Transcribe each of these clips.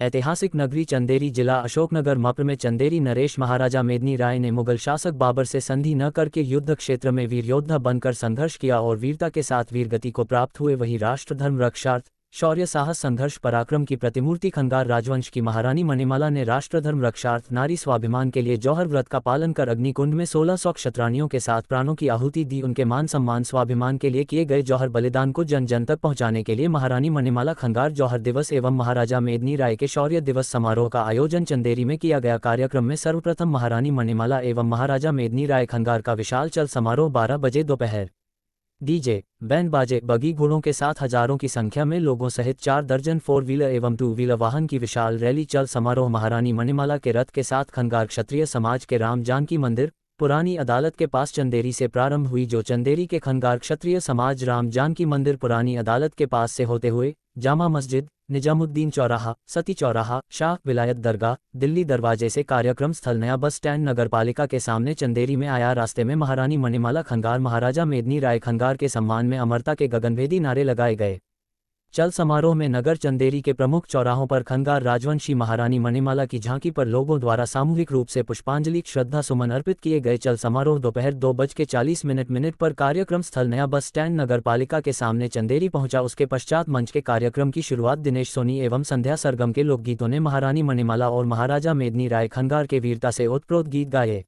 ऐतिहासिक नगरी चंदेरी जिला अशोकनगर मप्र में चंदेरी नरेश महाराजा मेदिनी राय ने मुगल शासक बाबर से संधि न करके युद्ध क्षेत्र में वीर योद्धा बनकर संघर्ष किया और वीरता के साथ वीरगति को प्राप्त हुए। वही राष्ट्र धर्म रक्षार्थ शौर्य साहस संघर्ष पराक्रम की प्रतिमूर्ति खंगार राजवंश की महारानी मणिमाला ने राष्ट्र धर्म रक्षार्थ नारी स्वाभिमान के लिए जौहर व्रत का पालन कर अग्निकुंड में 1600 क्षत्राणियों के साथ प्राणों की आहुति दी। उनके मान सम्मान स्वाभिमान के लिए किए गए जौहर बलिदान को जन जन तक पहुंचाने के लिए महारानी मणिमाला खंगार जौहर दिवस एवं महाराजा मेदिनी राय के शौर्य दिवस समारोह का आयोजन चंदेरी में किया गया। कार्यक्रम में सर्वप्रथम महारानी मणिमाला एवं महाराजा मेदिनी राय खंगार का विशाल चल समारोह 12 बजे दोपहर डीजे बैंड बाजे बगी घोड़ों के साथ हजारों की संख्या में लोगों सहित 4 दर्जन 4 व्हीलर एवं 2 व्हीलर वाहन की विशाल रैली चल समारोह महारानी मणिमाला के रथ के साथ खंगार क्षत्रिय समाज के राम जानकी मंदिर पुरानी अदालत के पास चंदेरी से प्रारंभ हुई, जो चंदेरी के खंगार क्षत्रिय समाज राम जानकी मंदिर पुरानी अदालत के पास से होते हुए जामा मस्जिद निजामुद्दीन चौराहा सती चौराहा शाह विलायत दरगाह दिल्ली दरवाजे से कार्यक्रम स्थल नया बस स्टैंड नगरपालिका के सामने चंदेरी में आया। रास्ते में महारानी मणिमाला खंगार महाराजा मेदिनी राय खंगार के सम्मान में अमरता के गगनभेदी नारे लगाए गए। चल समारोह में नगर चंदेरी के प्रमुख चौराहों पर खंगार राजवंशी महारानी मणिमाला की झांकी पर लोगों द्वारा सामूहिक रूप से पुष्पांजलि श्रद्धा सुमन अर्पित किए गए। चल समारोह दोपहर 2:40 पर कार्यक्रम स्थल नया बस स्टैंड नगरपालिका के सामने चंदेरी पहुंचा। उसके पश्चात मंच के कार्यक्रम की शुरुआत दिनेश सोनी एवं संध्या सरगम के लोकगीतों ने महारानी मणिमाला और महाराजा मेदिनी राय खंगार के वीरता से ओतप्रोत गीत गाए।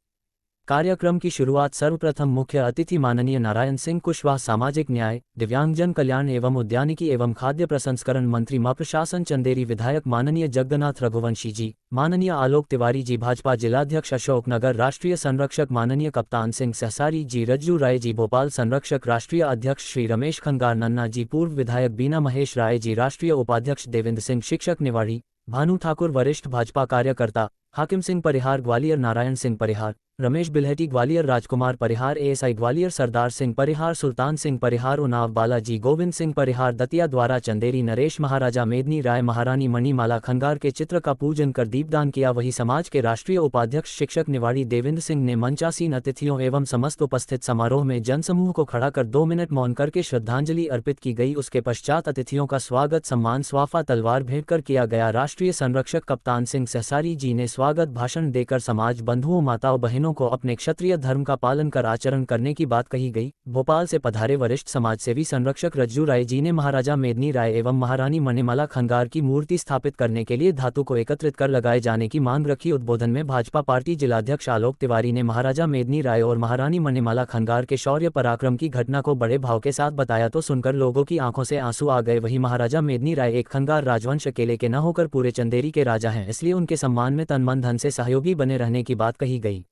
कार्यक्रम की शुरुआत सर्वप्रथम मुख्य अतिथि माननीय नारायण सिंह कुशवाहा सामाजिक न्याय दिव्यांगजन कल्याण एवं उद्यानिकी एवं खाद्य प्रसंस्करण मंत्री मप्र शासन चंदेरी विधायक माननीय जगन्नाथ रघुवंशी जी, माननीय आलोक तिवारी जी, भाजपा जिलाध्यक्ष अशोकनगर राष्ट्रीय संरक्षक माननीय कप्तान सिंह सहसारी जी, रज्जू राय जी, भोपाल संरक्षक राष्ट्रीय अध्यक्ष श्री रमेश खंगार नन्ना जी, पूर्व विधायक बीना महेश राय जी, राष्ट्रीय उपाध्यक्ष देवेंद्र सिंह, शिक्षक निवाड़ी भानु ठाकुर, वरिष्ठ भाजपा कार्यकर्ता हाकिम सिंह परिहार ग्वालियर, नारायण सिंह परिहार, रमेश बिल्हटी ग्वालियर, राजकुमार परिहार एएसआई ग्वालियर, सरदार सिंह परिहार, सुल्तान सिंह परिहार उन्नाव, बालाजी गोविंद सिंह परिहार दतिया द्वारा चंदेरी नरेश महाराजा मेदिनी राय महारानी मणिमाला खंगार के चित्र का पूजन कर दीपदान किया। वही समाज के राष्ट्रीय उपाध्यक्ष शिक्षक निवाड़ी देवेंद्र सिंह ने मंचासीन अतिथियों एवं समस्त उपस्थित समारोह में जनसमूह को खड़ा कर 2 मिनट मौन करके श्रद्धांजलि अर्पित की गई। उसके पश्चात अतिथियों का स्वागत सम्मान स्वाफा तलवार भेंट कर किया गया। राष्ट्रीय संरक्षक कप्तान सिंह सहसारी जी ने स्वागत भाषण देकर समाज बंधुओं माताओं बहनों को अपने क्षत्रिय धर्म का पालन कर आचरण करने की बात कही गई। भोपाल से पधारे वरिष्ठ समाजसेवी संरक्षक रज्जू राय जी ने महाराजा मेदिनी राय एवं महारानी मणिमाला खंगार की मूर्ति स्थापित करने के लिए धातु को एकत्रित कर लगाए जाने की मांग रखी। उद्बोधन में भाजपा पार्टी जिलाध्यक्ष आलोक तिवारी ने महाराजा मेदिनी राय और महारानी मणिमाला खंगार के शौर्य पराक्रम की घटना को बड़े भाव के साथ बताया तो सुनकर लोगों की आंखों से आंसू आ गए। वही महाराजा मेदिनी राय एक खंगार राजवंश अकेले के न होकर पूरे चंदेरी के राजा हैं, इसलिए उनके सम्मान में तन मन धन से सहयोगी बने रहने की बात कही गई।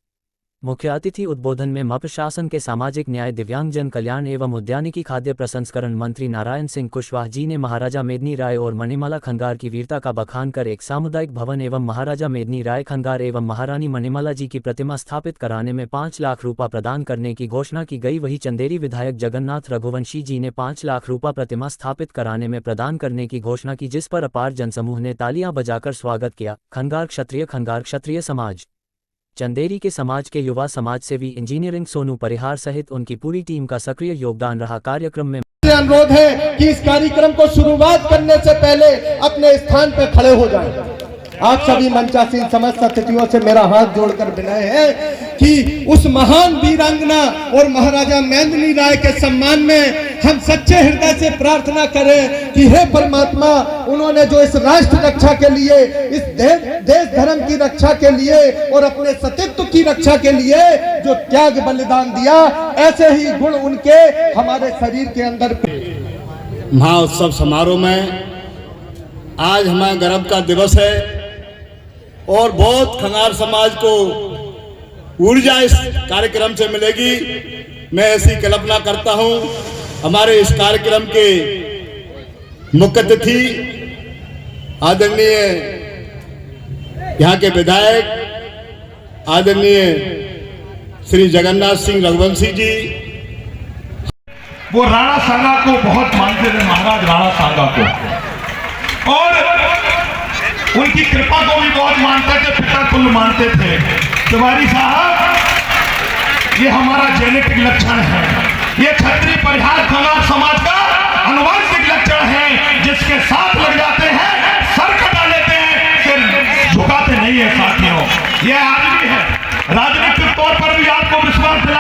मुख्य अतिथि उद्बोधन में मप्र शासन के सामाजिक न्याय दिव्यांगजन कल्याण एवं उद्यानिकी खाद्य प्रसंस्करण मंत्री नारायण सिंह कुशवाहा जी ने महाराजा मेदिनी राय और मणिमाला खंगार की वीरता का बखान कर एक सामुदायिक भवन एवं महाराजा मेदिनी राय खंगार एवं महारानी मणिमाला जी की प्रतिमा स्थापित कराने में 5 लाख रुपये प्रदान करने की घोषणा की गई। वही चंदेरी विधायक जगन्नाथ रघुवंशी जी ने 5 लाख रुपये प्रतिमा स्थापित कराने में प्रदान करने की घोषणा की, जिस पर अपार जनसमूह ने तालियां बजाकर स्वागत किया। खंगार क्षत्रिय समाज चंदेरी के समाज के युवा समाजसेवी इंजीनियरिंग सोनू परिहार सहित उनकी पूरी टीम का सक्रिय योगदान रहा। कार्यक्रम में अनुरोध है कि इस कार्यक्रम को शुरुआत करने से पहले अपने स्थान पर खड़े हो जाएं। आप सभी मंचासीन समस्त अतिथियों से मेरा हाथ जोड़कर विनय है कि उस महान वीरांगना और महाराजा मेदिनी राय के सम्मान में हम सच्चे हृदय से प्रार्थना करें कि हे परमात्मा, उन्होंने जो इस राष्ट्र रक्षा के लिए, इस देश धर्म की रक्षा के लिए और अपने सतीत्व की रक्षा के लिए जो त्याग बलिदान दिया, ऐसे ही गुण उनके हमारे शरीर के अंदर। महाउत्सव समारोह में आज हमारे गर्व का दिवस है और बहुत खंगार समाज को ऊर्जा इस कार्यक्रम से मिलेगी, मैं ऐसी कल्पना करता हूं। हमारे इस कार्यक्रम के मुख्य अतिथि आदरणीय यहाँ के विधायक आदरणीय श्री जगन्नाथ सिंह रघुवंशी जी, वो राणा सांगा को बहुत मानते थे, महाराज राणा सांगा को, और उनकी कृपा को भी बहुत मानते थे, पिता तुल्य मानते थे। तिवारी साहब, ये हमारा जेनेटिक लक्षण है। ये क्षत्रिय परिहार खंगार समाज का अनुवांशिक लक्षण है, जिसके साथ लग जाते हैं, सर कटा लेते हैं, सिर झुकाते नहीं है साथियों। ये आज भी है, राजनीतिक तौर पर भी आपको विश्वास दिला